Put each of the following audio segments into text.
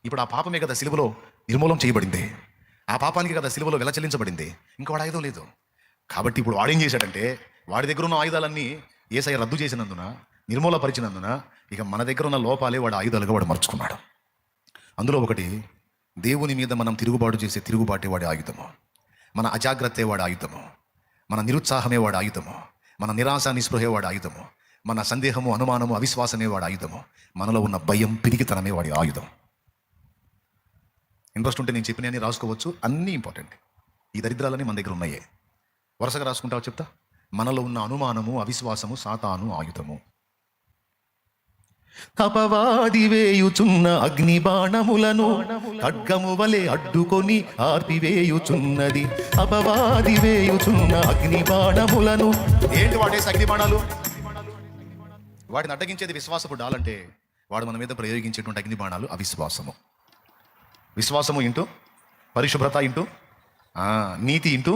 ఇప్పుడు ఆ పాపమే కదా సిలువలో నిర్మూలం చేయబడింది, ఆ పాపానికి కదా సిలువలో చెల్లించబడింది. ఇంకా వాడు ఆయుధం లేదు. కాబట్టి ఇప్పుడు వాడేం చేశాడంటే, వాడి దగ్గర ఉన్న ఆయుధాలన్నీ యేసయ్య రద్దు చేసినందున, నిర్మూలపరిచినందున, ఇక మన దగ్గర ఉన్న లోపాలే వాడు ఆయుధాలుగా వాడు మర్చుకున్నాడు. అందులో ఒకటి, దేవుని మీద మనం తిరుగుబాటు చేసే తిరుగుబాటే వాడి ఆయుధము, మన అజాగ్రత్తే వాడి ఆయుధము, మన నిరుత్సాహమే వాడి ఆయుధము, మన నిరాశ నిస్పృహే వాడి ఆయుధము, మన సందేహము అనుమానము అవిశ్వాసమే వాడి ఆయుధము, మనలో ఉన్న భయం పిరికితనమే వాడి ఆయుధం. ఇంట్రెస్ట్ ఉంటే నేను చెప్పినవన్నీ రాసుకోవచ్చు, అన్నీ ఇంపార్టెంట్. ఈ దరిద్రాలన్నీ మన దగ్గర ఉన్నాయే. వరుసగా రాసుకుంటావు చెప్తా. మనలో ఉన్న అనుమానము అవిశ్వాసము సాతాను ఆయుధము. అపవాది వేయుచున్న అగ్ని బాణములను ఖడ్గము వలె అడ్డుకొని ఆర్పివేయుచున్నది. అపవాది వేయుచున్న అగ్ని బాణములను, ఏంటి వాడేసి అగ్ని బాణాలు? వాటిని అడ్డగించేది విశ్వాసపు డాలంటే, వాడు మన మీద ప్రయోగించేటువంటి అగ్ని బాణాలు అవిశ్వాసము. విశ్వాసము ఇంటూ పరిశుభ్రత ఇంటూ నీతి ఇంటూ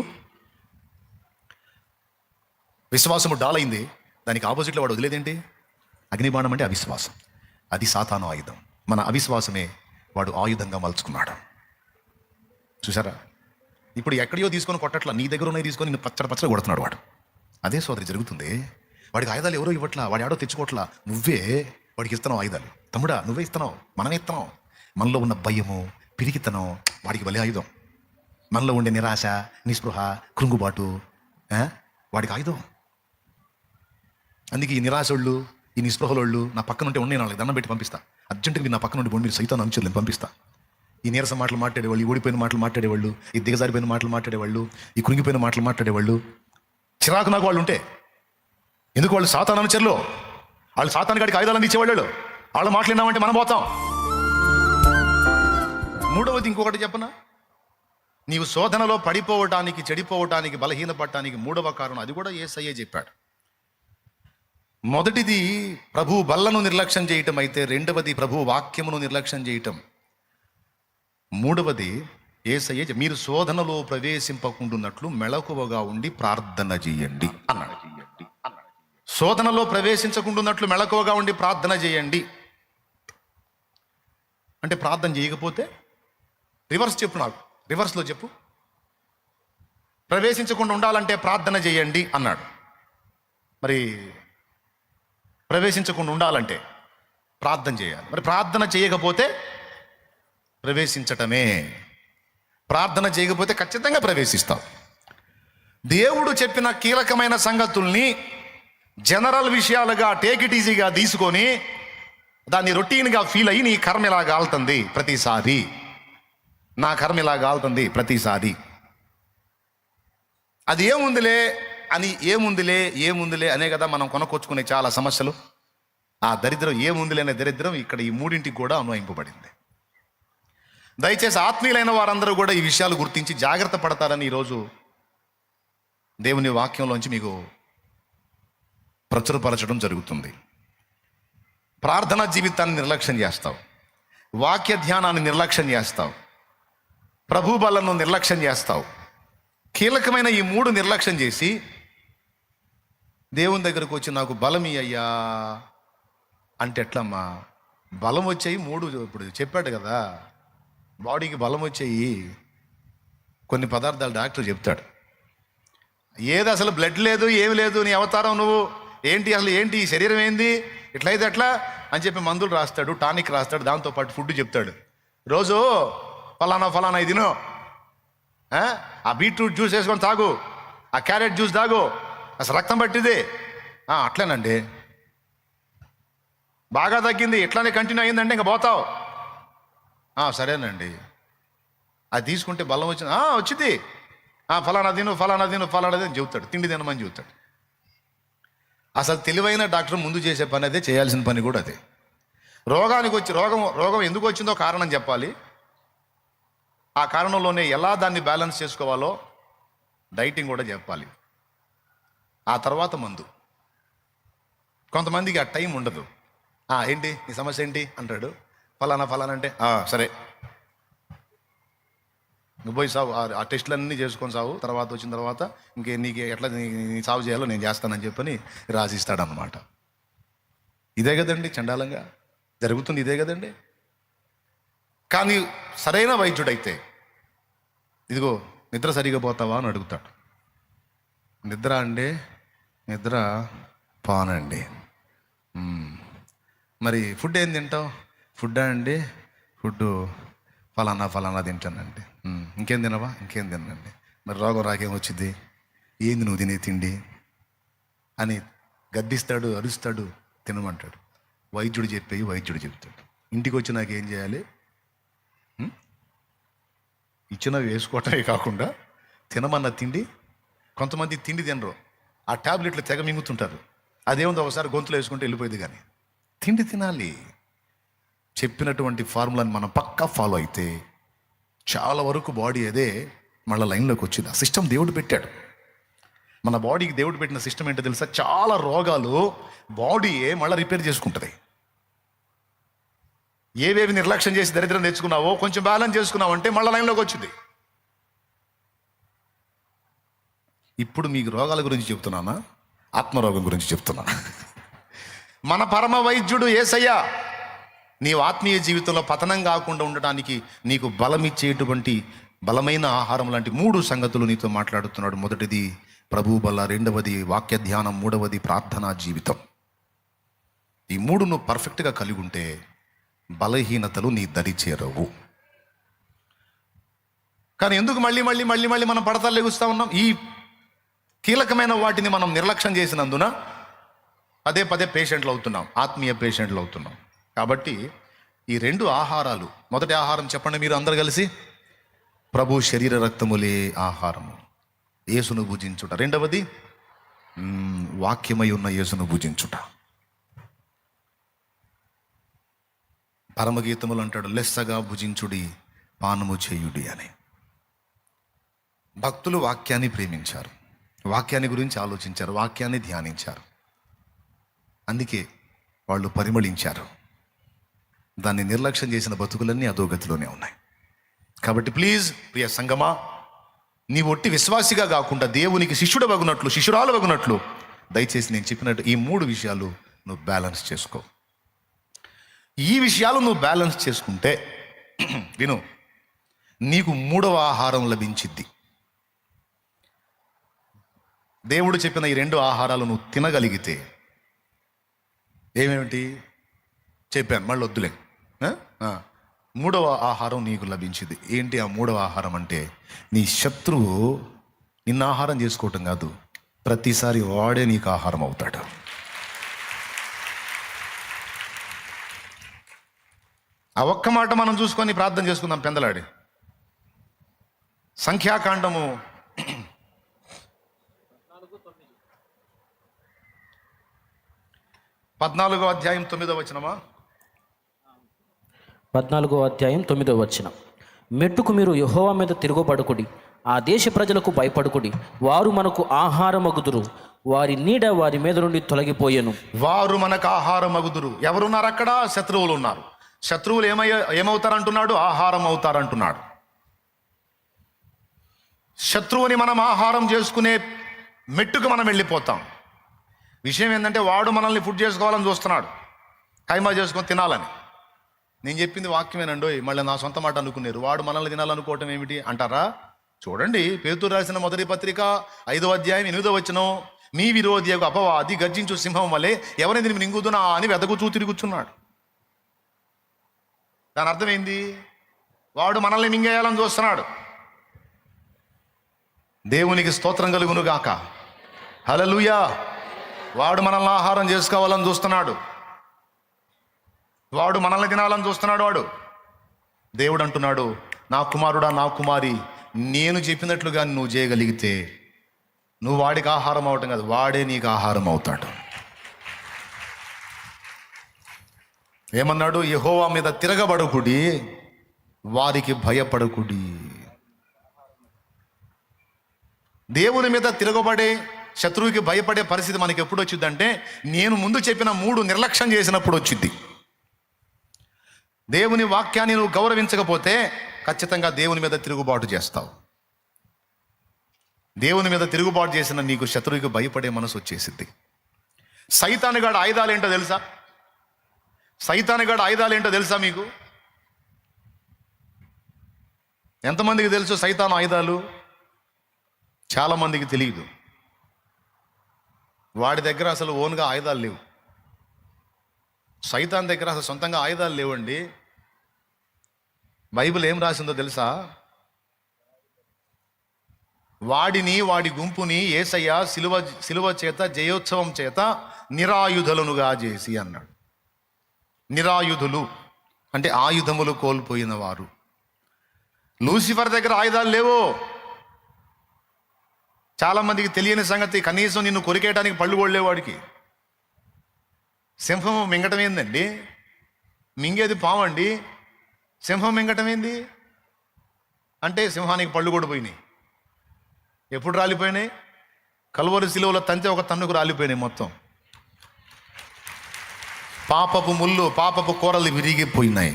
విశ్వాసము డాలైంది. దానికి ఆపోజిట్లో వాడు వదిలేదేంటి? అగ్నిబాణం అంటే అవిశ్వాసం. అది సాతాను ఆయుధం. మన అవిశ్వాసమే వాడు ఆయుధంగా మలుచుకున్నాడు. చూసారా? ఇప్పుడు ఎక్కడియో తీసుకొని కొట్టట్లా, నీ దగ్గర ఉన్నాయి తీసుకొని నిన్ను పచ్చడి కొడుతున్నాడు వాడు. అదే సోదరి జరుగుతుంది. వాడికి ఆయుధాలు ఎవరో ఇవ్వట్లా, వాడి ఆడో తెచ్చుకోవట్లా, నువ్వే వాడికి ఇస్తున్నావు ఆయుధాలు. తమ్ముడా, నువ్వే ఇస్తున్నావు, మనమే ఇస్తున్నావు. మనలో ఉన్న భయము పిరికితనం వాడికి బలి ఆయుధం. మనలో ఉండే నిరాశ నిస్పృహ కృంగుబాటు వాడికి ఆయుధం. అందుకే ఈ నిరాశోళ్ళు ఈ నిస్పృహలోళ్ళు నా పక్కన ఉంటే ఉన్నాయి, వాళ్ళకి దండం పెట్టి పంపిస్తా. అర్జెంటుగా మీరు నా పక్కన ఉండి మీరు సైతాన్ని అనుచరులను పంపిస్తా. ఈ నీరస మాటలు మాట్లాడేవాళ్ళు, ఈ ఓడిపోయిన మాటలు మాట్లాడేవాళ్ళు, ఈ దిగజారిపోయిన మాటలు మాట్లాడేవాళ్ళు, ఈ కృంగిపోయిన మాటలు మాట్లాడేవాళ్ళు, చిరాకు నాకు వాళ్ళు ఉంటే. ఎందుకు? వాళ్ళు సాతాను అనుచరులు, వాళ్ళు సాతాను గాడికి ఆయుధాలను ఇచ్చేవాళ్ళు. వాళ్ళు మాట్లాడినామంటే మనం పోతాం. మూడవది ఇంకొకటి చెప్పనా? నీవు శోధనలో పడిపోవటానికి, చెడిపోవటానికి, బలహీనపడటానికి మూడవ కారణం, అది కూడా యేసయ్యే చెప్పాడు. మొదటిది ప్రభు బల్లను నిర్లక్ష్యం చేయటం అయితే, రెండవది ప్రభు వాక్యమును నిర్లక్ష్యం చేయటం, మూడవది యేసయ్యే మీరు శోధనలో ప్రవేశింపకుండున్నట్లు మెళకువగా ఉండి ప్రార్థన చేయండి అన్నాడు. శోధనలో ప్రవేశించకుండున్నట్లు మెళకువగా ఉండి ప్రార్థన చేయండి అంటే, ప్రార్థన చేయకపోతే రివర్స్ చెప్పు, నాకు రివర్స్లో చెప్పు. ప్రవేశించకుండా ఉండాలంటే ప్రార్థన చేయండి అన్నాడు. మరి ప్రవేశించకుండా ఉండాలంటే ప్రార్థన చేయాలి. మరి ప్రార్థన చేయకపోతే ప్రవేశించటమే. ప్రార్థన చేయకపోతే ఖచ్చితంగా ప్రవేశిస్తాం. దేవుడు చెప్పిన కీలకమైన సంగతుల్ని జనరల్ విషయాలుగా టేక్ ఇట్ ఈజీగా తీసుకొని దాన్ని రొటీన్గా ఫీల్ అయ్యి, నీ కర్మ ఇలా కాలుతుంది ప్రతిసారి, నా కర్మ ఇలా కాలుతుంది ప్రతిసారి, అది ఏముందిలే అని ఏముందిలే అనే కదా మనం కొనుక్కొచ్చుకునే చాలా సమస్యలు. ఆ దరిద్రం ఏముందిలే అనే దరిద్రం ఇక్కడ ఈ మూడింటికి కూడా అన్వయింపబడింది. దయచేసి ఆత్మీయులైన వారందరూ కూడా ఈ విషయాలు గుర్తించి జాగ్రత్త పడతారని ఈరోజు దేవుని వాక్యంలోంచి మీకు ప్రచురపరచడం జరుగుతుంది. ప్రార్థనా జీవితాన్ని నిర్లక్ష్యం చేస్తావు, వాక్య ధ్యానాన్ని నిర్లక్ష్యం చేస్తావు, ప్రభు బలను నిర్లక్ష్యం చేస్తావు. కీలకమైన ఈ మూడు నిర్లక్ష్యం చేసి దేవుని దగ్గరకు వచ్చి నాకు బలం అయ్యా అంటే ఎట్లమ్మా? బలం వచ్చాయి మూడు, ఇప్పుడు చెప్పాడు కదా, బాడీకి బలం వచ్చాయి కొన్ని పదార్థాలు డాక్టర్ చెప్తాడు. ఏది అసలు బ్లడ్ లేదు, ఏమి లేదు, నీ అవతారం నువ్వు ఏంటి, అసలు ఏంటి ఈ శరీరం ఏంది, ఇట్లయితే ఎట్లా అని చెప్పి మందులు రాస్తాడు, టానిక్ రాస్తాడు, దాంతోపాటు ఫుడ్ చెప్తాడు. రోజు ఫలానా ఇది తిను, ఆ బీట్రూట్ జ్యూస్ వేసుకొని తాగు, ఆ క్యారెట్ జ్యూస్ తాగు, అసలు రక్తం పట్టిది. అట్లేనండి, బాగా తగ్గింది, ఇట్లానే కంటిన్యూ అయ్యిందంటే ఇంకా పోతావు. సరేనండి, అది తీసుకుంటే బలం వచ్చింది, వచ్చింది, ఫలానా తిను అని చెబుతాడు, తిండి తినమని చెబుతాడు. అసలు తెలివైన డాక్టర్ ముందు చేసే పని అదే, చేయాల్సిన పని కూడా అదే. రోగం ఎందుకు వచ్చిందో కారణం చెప్పాలి, ఆ కారణంలోనే ఎలా దాన్ని బ్యాలెన్స్ చేసుకోవాలో డైటింగ్ కూడా చెప్పాలి. ఆ తర్వాత మందు. కొంతమందికి ఆ టైం ఉండదు. ఏంటి నీ సమస్య ఏంటి అంటాడు, ఫలానా అంటే సరే నువ్వు పోయి సావు, ఆ టెస్టులన్నీ చేసుకొని సావు, తర్వాత వచ్చిన తర్వాత నీకు ఎట్లా నీ సాగు చేయాలో నేను చేస్తానని చెప్పని రాసిస్తాడనమాట. ఇదే కదండి చండాలంగా జరుగుతుంది, ఇదే కదండి. కానీ సరైన వైద్యుడైతే, ఇదిగో నిద్ర సరిగా పోతావా అని అడుగుతాడు. నిద్ర అండి, నిద్ర పానండి. మరి ఫుడ్ ఏం తింటావు? ఫుడ్డా అండి, ఫుడ్ ఫలానా తింటానండి. ఇంకేం తినవా? ఇంకేం తినండి. మరి రోగం రాకేం వచ్చింది? ఏంది నువ్వు తినే తిండి అని గద్దిస్తాడు, అరుస్తాడు, తినమంటాడు. వైద్యుడు చెప్పేవి వైద్యుడు చెప్తాడు. ఇంటికి వచ్చి నాకేం చేయాలి? ఇచ్చినవి వేసుకోవటమే కాకుండా తినమన్న తిండి. కొంతమంది తిండి తినరు, ఆ ట్యాబ్లెట్లు తెగ మింగుతుంటారు. అదేముంది, ఒకసారి గొంతులో వేసుకుంటే వెళ్ళిపోయింది. కానీ తిండి తినాలి. చెప్పినటువంటి ఫార్ములాని మనం పక్కా ఫాలో అయితే చాలా వరకు బాడీ అదే మళ్ళీ లైన్లోకి వచ్చింది. ఆ సిస్టమ్ దేవుడు పెట్టాడు. మన బాడీకి దేవుడు పెట్టిన సిస్టమ్ ఏంటో తెలుసా? చాలా రోగాలు బాడీయే మళ్ళీ రిపేర్ చేసుకుంటుంది. ఏవేవి నిర్లక్ష్యం చేసి దరిద్రం తెచ్చుకున్నావో కొంచెం బ్యాలెన్స్ చేసుకున్నావు అంటే మళ్ళీ లైన్లోకి వచ్చింది. ఇప్పుడు మీకు రోగాల గురించి చెప్తున్నానా, ఆత్మరోగం గురించి చెప్తున్నానా? మన పరమ వైద్యుడు యేసయ్య నీవు ఆత్మీయ జీవితంలో పతనం కాకుండా ఉండటానికి నీకు బలమిచ్చేటువంటి బలమైన ఆహారం లాంటి 3 సంగతులు నీతో మాట్లాడుతున్నాడు. మొదటిది ప్రభు బల, రెండవది వాక్య ధ్యానం, మూడవది ప్రార్థనా జీవితం. ఈ 3 నువ్వు పర్ఫెక్ట్గా కలిగి ఉంటే బలహీనతలు నీ దరి చేరవు. కానీ ఎందుకు మళ్ళీ మళ్ళీ మళ్ళీ మళ్ళీ మనం పడతలు లెగుస్తూ ఉన్నాం? ఈ కీలకమైన వాటిని మనం నిర్లక్ష్యం చేసినందున పదే పదే పేషెంట్లు అవుతున్నాం, ఆత్మీయ పేషెంట్లు అవుతున్నాం. కాబట్టి ఈ 2 ఆహారాలు, మొదటి ఆహారం చెప్పండి మీరు అందరు కలిసి, ప్రభు శరీర రక్తములే ఆహారము, యేసును భుజించుట. రెండవది వాక్యమై ఉన్న యేసును భుజించుట. పరమగీతములు అంటాడు, లెస్సగా భుజించుడి పానము చేయుడి అని. భక్తులు వాక్యాన్ని ప్రేమించారు, వాక్యాన్ని గురించి ఆలోచించారు, వాక్యాన్ని ధ్యానించారు. అందుకే వాళ్ళు పరిమళించారు. దాన్ని నిర్లక్ష్యం చేసిన బతుకులన్నీ అధోగతిలోనే ఉన్నాయి. కాబట్టి ప్లీజ్ ప్రియ సంగమా, నీ ఒట్టి విశ్వాసిగా కాకుండా దేవునికి శిష్యుడవగునట్లు, శిష్యురాలవగునట్లు దయచేసి నేను చెప్పినట్టు ఈ 3 విషయాలు నువ్వు బ్యాలెన్స్ చేసుకో. ఈ విషయాలు నువ్వు బ్యాలెన్స్ చేసుకుంటే విను, నీకు 3వ ఆహారం లభించిద్ది. దేవుడు చెప్పిన ఈ 2 ఆహారాలు నువ్వు తినగలిగితే, ఏమేమిటి చెప్పాను, మళ్ళీ వద్దులే. 3వ ఆహారం నీకు లభించింది. ఏంటి ఆ 3వ ఆహారం అంటే, నీ శత్రువు నిన్న ఆహారం చేసుకోవటం కాదు, ప్రతిసారి వాడే నీకు ఆహారం అవుతాడు. ఆ ఒక్క మాట మనం చూసుకొని ప్రార్థన చేసుకుందాం పెందలాడి. సంఖ్యాకాండము 14వ అధ్యాయం 9వ వచనమా? 14వ అధ్యాయం 9వ వచనం. మెట్టుకు మీరు యెహోవా మీద తిరుగుబడుకుడి, ఆ దేశ ప్రజలకు భయపడుకుడి, వారు మనకు ఆహారమగుదురు, వారి నీడ వారి మీద నుండి తొలగిపోయెను. వారు మనకు ఆహారమగుదురు. ఎవరున్నారు అక్కడ? శత్రువులు ఉన్నారు. శత్రువులు ఏమవుతారంటున్నాడు? ఆహారం అవుతారంటున్నాడు. శత్రువుని మనం ఆహారం చేసుకునే మెట్టుకు మనం వెళ్ళిపోతాం. విషయం ఏంటంటే, వాడు మనల్ని ఫుడ్ చేసుకోవాలని చూస్తున్నాడు, కైమా చేసుకొని తినాలని. నేను చెప్పింది వాక్యమేనండో, మళ్ళీ నా సొంత మాట అనుకున్నారు. వాడు మనల్ని తినాలనుకోవటం ఏమిటి అంటారా? చూడండి, పేతురు రాసిన మొదటి పత్రిక 5వ అధ్యాయం 8వ వచనం, మీ విరోధి అపవాది గర్జించు సింహం వలె ఎవరిని దీన్ని మింగుదునా అని వెదకుచూ తిరుగుచున్నాడు. దాని అర్థమైంది, వాడు మనల్ని మింగేయాలని చూస్తున్నాడు. దేవునికి స్తోత్రం కలుగును గాక. హల్లెలూయా. వాడు మనల్ని ఆహారం చేసుకోవాలని చూస్తున్నాడు, వాడు మనల్ని తినాలని చూస్తున్నాడు. వాడు దేవుడు అంటున్నాడు, నా కుమారుడా, నా కుమారి, నేను చెప్పినట్లుగా నువ్వు చేయగలిగితే నువ్వు వాడికి ఆహారం అవటం కాదు, వాడే నీకు ఆహారం అవుతాడు. ఏమన్నాడు? యెహోవా మీద తిరగబడకుడి, వారికి భయపడకుడి. దేవుని మీద తిరగబడే, శత్రువుకి భయపడే పరిస్థితి మనకి ఎప్పుడు వచ్చిందంటే, నేను ముందు చెప్పిన 3 నిర్లక్ష్యం చేసినప్పుడు వచ్చింది. దేవుని వాక్యాన్ని నువ్వు గౌరవించకపోతే ఖచ్చితంగా దేవుని మీద తిరుగుబాటు చేస్తావు. దేవుని మీద తిరుగుబాటు చేసిన నీకు శత్రువుకి భయపడే మనసు వచ్చేసింది. సైతానుగాడు ఆయుధాలు ఏంటో తెలుసా? సైతానుగాడు ఆయుధాలు ఏంటో తెలుసా మీకు? ఎంతమందికి తెలుసు సైతాను ఆయుధాలు? చాలామందికి తెలియదు. వాడి దగ్గర అసలు ఓన్గా ఆయుధాలు లేవు. సైతాన్ దగ్గర అసలు సొంతంగా ఆయుధాలు లేవండి. బైబిల్ ఏం రాసిందో తెలుసా? వాడిని వాడి గుంపుని యేసయ్య సిలువ చేత జయోత్సవం చేత నిరాయుధులనుగా చేసి అన్నాడు. నిరాయుధులు అంటే ఆయుధములు కోల్పోయిన వారు. లూసిఫర్ దగ్గర ఆయుధాలు లేవు. చాలామందికి తెలియని సంగతి, కనీసం నిన్ను కొరికేయడానికి పళ్ళు కొడలేవాడికి. సింహం మింగటం ఏందండి? మింగేది పాము అండి. సింహం మింగటం ఏంది అంటే సింహానికి పళ్ళు కూడా పోయినాయి. ఎప్పుడు రాలిపోయినాయి? కల్వరి శిలువలో తంతే ఒక తన్నుకు రాలిపోయినాయి మొత్తం. పాపపు ముళ్ళు, పాపపు కూరలు విరిగిపోయినాయి.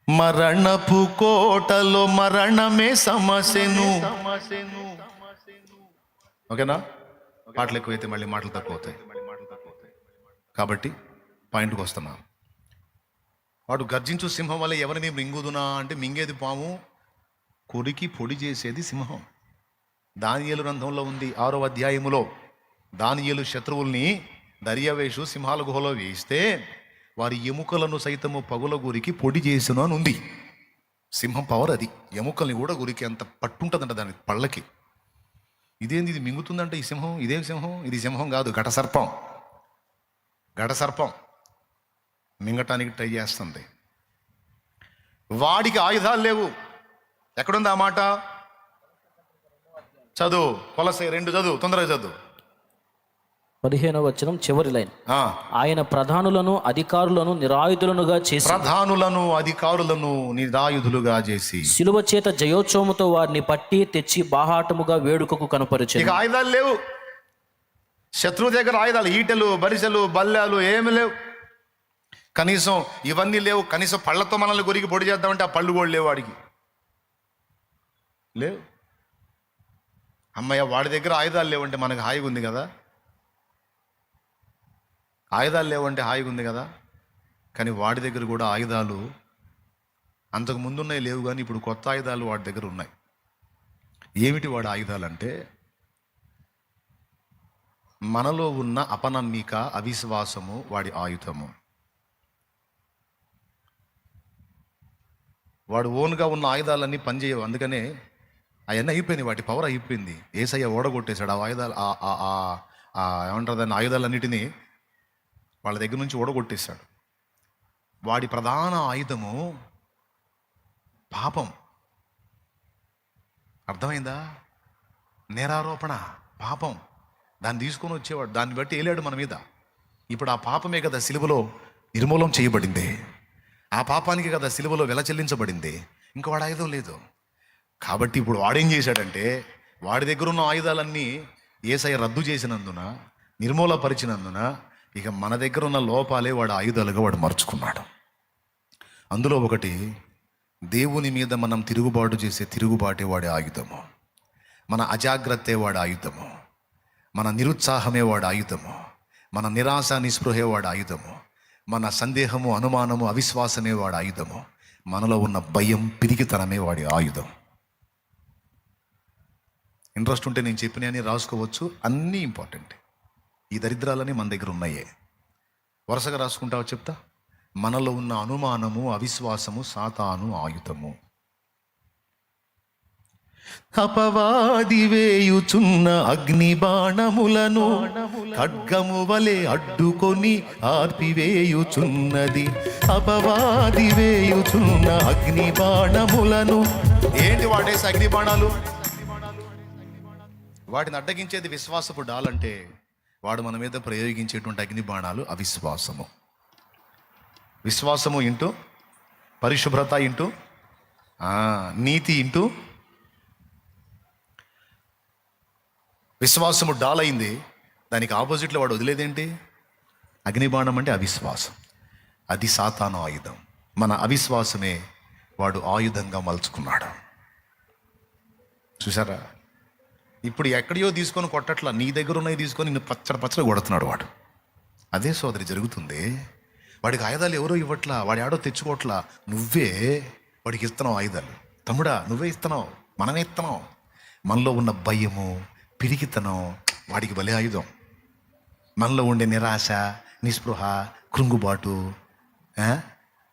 మరణపు కోటలో మరణమే సమస్యను. ఓకేనా? పాటలు ఎక్కువైతే మళ్ళీ మాటలు తక్కువ అవుతాయి. కాబట్టి పాయింట్కి వస్తున్నా. వాడు గర్జించు సింహం వల్ల ఎవరిని మింగుదునా అంటే మింగేది పాము, కొరికి పొడి చేసేది సింహం. దానియేలు గ్రంథంలో ఉంది 6వ అధ్యాయములో. దానియేలు శత్రువుల్ని దర్యావేషు సింహాల గుహలో వేయిస్తే వారి ఎముకలను సైతము పగుల గురికి పొడి చేసిన అని ఉంది. సింహం పవర్ అది. ఎముకల్ని కూడా గురికి అంత పట్టుంటుందంట దాని పళ్ళకి. ఇదేంది ఇది మింగుతుందంటే ఈ సింహం? ఇదేం సింహం? ఇది సింహం కాదు, ఘటసర్పం. ఘటసర్పం మింగటానికి ట్రై చేస్తుంది. వాడికి ఆయుధాలు లేవు. ఎక్కడుంది ఆ మాట? చదువు, కొలసై 2 చదువు, తొందరగా చదువు. 15వ వచనం చివరి లైన్. ఆయన ప్రధానులను అధికారులను నిరాయుధులనుగా చేసి, ప్రధానులను అధికారులను నిరాయుధులుగా చేసి శిలువ చేత జయోత్సవముతో వారిని పట్టి తెచ్చి బాహాటముగా వేడుకకు కనపరిచారు. ఇక ఆయుధాలు లేవు. శత్రువు దగ్గర ఆయుధాలు, ఈటెలు, బరిసెలు, బల్లాలు ఏమి లేవు. కనీసం ఇవన్నీ లేవు. కనీసం పళ్ళతో మనల్ని గురికి పొడి చేద్దామంటే ఆ పళ్ళు కూడా లేవు వాడికి. లేవు. అమ్మయ్య, వాడి దగ్గర ఆయుధాలు లేవంటే మనకు హాయిగా ఉంది కదా. ఆయుధాలు లేవంటే హాయిగా ఉంది కదా. కానీ వాడి దగ్గర కూడా ఆయుధాలు అంతకు ముందున్నాయి లేవు, కానీ ఇప్పుడు కొత్త ఆయుధాలు వాడి దగ్గర ఉన్నాయి. ఏమిటి వాడి ఆయుధాలు అంటే, మనలో ఉన్న అపనమ్మిక, అవిశ్వాసము వాడి ఆయుధము. వాడు ఓన్గా ఉన్న ఆయుధాలన్నీ పనిచేయవు. అందుకనే అవన్నీ అయిపోయినాయి, వాటి పవర్ అయిపోయింది. యేసయ్య ఓడగొట్టేశాడు ఆ ఆయుధాలు. ఏమంటారు దాన్ని, ఆయుధాలన్నిటినీ వాళ్ళ దగ్గర నుంచి ఓడగొట్టేశాడు. వాడి ప్రధాన ఆయుధము పాపం. అర్థమైందా? నేరారోపణ, పాపం. దాన్ని తీసుకొని వచ్చేవాడు, దాన్ని బట్టి వేలాడు మన మీద. ఇప్పుడు ఆ పాపమే కదా సిలువలో నిర్మూలం చేయబడింది. ఆ పాపానికి కదా సిలువలో వెల చెల్లించబడింది. ఇంకా వాడు ఆయుధం లేదు. కాబట్టి ఇప్పుడు వాడేం చేశాడంటే, వాడి దగ్గర ఉన్న ఆయుధాలన్నీ యేసయ్య రద్దు చేసినందున, నిర్మూలపరిచినందున, ఇక మన దగ్గర ఉన్న లోపాలే వాడు ఆయుధాలుగా వాడు మర్చుకున్నాడు. అందులో ఒకటి, దేవుని మీద మనం తిరుగుబాటు చేసే తిరుగుబాటే వాడి ఆయుధము. మన అజాగ్రత్తే వాడి ఆయుధము. మన నిరుత్సాహమే వాడి ఆయుధము. మన నిరాశ నిస్పృహే వాడి ఆయుధము. మన సందేహము, అనుమానము, అవిశ్వాసమే వాడి ఆయుధము. మనలో ఉన్న భయం, పిరికితనమే వాడి ఆయుధం. ఇంట్రెస్ట్ ఉంటే నేను చెప్పినవి రాసుకోవచ్చు, అన్నీ ఇంపార్టెంట్. ఈ దరిద్రాలని మన దగ్గర ఉన్నాయే. వరుసగా రాసుకుంటావా చెప్తా. మనలో ఉన్న అనుమానము, అవిశ్వాసము సాతాను ఆయుధము. అపవాది వేయుచున్న అగ్ని బాణములను ఖడ్గము వలె అడ్డుకొని ఆర్పివేయుచున్నది. అపవాది వేయుచున్న అగ్ని బాణములను. ఏంటి వాడేసి అగ్ని బాణాలు? వాటిని అడ్డగించేది విశ్వాసపు డాలంటే, వాడు మన మీద ప్రయోగించేటువంటి అగ్ని బాణాలు అవిశ్వాసము. విశ్వాసము ఇంటూ పరిశుభ్రత, ఇంటూ నీతి, ఇంటూ విశ్వాసము డాలైంది. దానికి ఆపోజిట్లో వాడు వదిలేదేంటి? అగ్నిబాణం అంటే అవిశ్వాసం. అది సాతాను ఆయుధం. మన అవిశ్వాసమే వాడు ఆయుధంగా మలుచుకున్నాడు. చూసారా? ఇప్పుడు ఎక్కడియో తీసుకొని కొట్టట్లా, నీ దగ్గర ఉన్నవి తీసుకొని నిన్ను పచ్చడి కొడుతున్నాడు వాడు. అదే సోదరి జరుగుతుంది. వాడికి ఆయుధాలు ఎవరో ఇవ్వట్లా, వాడు ఆడో తెచ్చుకోవట్లా, నువ్వే వాడికి ఇస్తున్నావు ఆయుధాలు. తమ్ముడా, నువ్వే ఇస్తున్నావు, మనమే ఇస్తున్నాం. మనలో ఉన్న భయము, పిరికితనం వాడికి బలే ఆయుధం. మనలో ఉండే నిరాశ, నిస్పృహ, కృంగుబాటు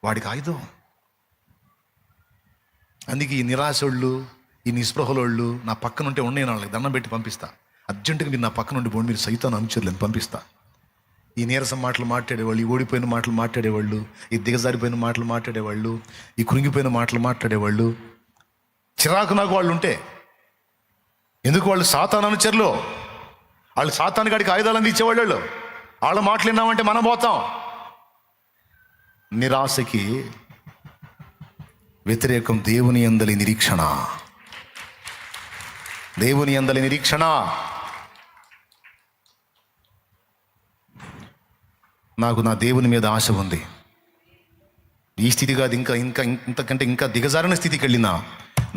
వాడికి ఆయుధం. అందుకే ఈ నిరాశోళ్ళు, ఈ నిస్పృహలోళ్ళు నా పక్కన ఉంటే ఉండే వాళ్ళకి దండం పెట్టి పంపిస్తా. అర్జెంటుగా మీరు నా పక్కన ఉండి పోండి, మీరు సైతాన్ అనుచరులను పంపిస్తా. ఈ నీరసం మాటలు మాట్లాడేవాళ్ళు, ఈ ఓడిపోయిన మాటలు మాట్లాడేవాళ్ళు, ఈ దిగజారిపోయిన మాటలు మాట్లాడేవాళ్ళు, ఈ కృంగిపోయిన మాటలు మాట్లాడేవాళ్ళు, చిరాకు నాకు వాళ్ళు ఉంటే. ఎందుకు? వాళ్ళు సాతాను అనుచరులు, వాళ్ళు సాతాను గాడికి ఆయుధాలు అందించేవాళ్ళు. వాళ్ళ మాటలు విన్నామంటే మనం పోతాం. నిరాశకి వ్యతిరేకం దేవుని యందలి నిరీక్షణ. దేవుని యందలి నిరీక్షణ. నాకు నా దేవుని మీద ఆశ ఉంది. ఈ స్థితి కాదు, ఇంకా ఇంకా ఇంతకంటే ఇంకా దిగజారిన స్థితికి వెళ్ళినా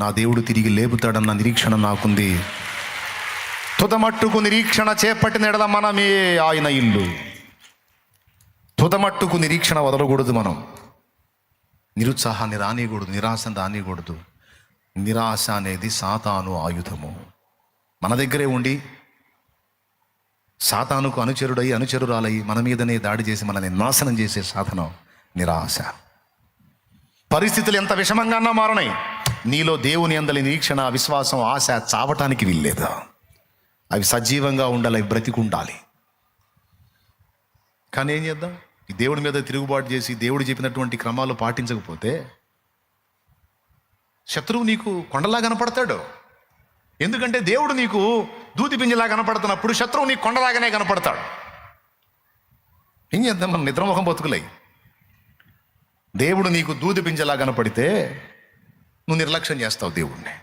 నా దేవుడు తిరిగి లేపుతాడన్న నిరీక్షణ నాకుంది. తుదమట్టుకు నిరీక్షణ చేపట్టిన ఎడల మనమే ఆయన ఇల్లు. తుదమట్టుకు నిరీక్షణ వదలకూడదు. మనం నిరుత్సాహాన్ని రానియకూడదు, నిరాశను రానియకూడదు. నిరాశ అనేది సాతాను ఆయుధము. మన దగ్గరే ఉండి సాతానుకు అనుచరుడై అనుచరురాలై మన మీదనే దాడి చేసి మనల్ని నాశనం చేసే సాధనం నిరాశ. పరిస్థితులు ఎంత విషమంగా మారనాయి, నీలో దేవుని యందలి నిరీక్షణ, విశ్వాసం, ఆశ చావటానికి వీల్లేదు. అవి సజీవంగా ఉండాలి, అవి బ్రతికుండాలి. కానీ ఏం చేద్దాం? ఈ దేవుడి మీద తిరుగుబాటు చేసి దేవుడు చెప్పినటువంటి క్రమాలు పాటించకపోతే శత్రువు నీకు కొండలా కనపడతాడు. ఎందుకంటే దేవుడు నీకు దూది పింజలా కనపడుతున్నప్పుడు శత్రువు నీకు కొండలాగానే కనపడతాడు. ఏం చేద్దాం? మనం నిద్రముఖం బతుకులై. దేవుడు నీకు దూది పింజలా కనపడితే నువ్వు నిర్లక్ష్యం చేస్తావు దేవుడిని.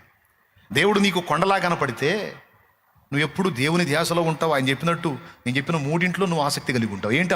దేవుడు నీకు కొండలా కనపడితే నువ్వు ఎప్పుడు దేవుని ధ్యాసలో ఉంటావు. ఆయన చెప్పినట్టు, నేను చెప్పిన మూడింట్లో నువ్వు ఆసక్తి కలిగి ఉంటావు. ఏంటి?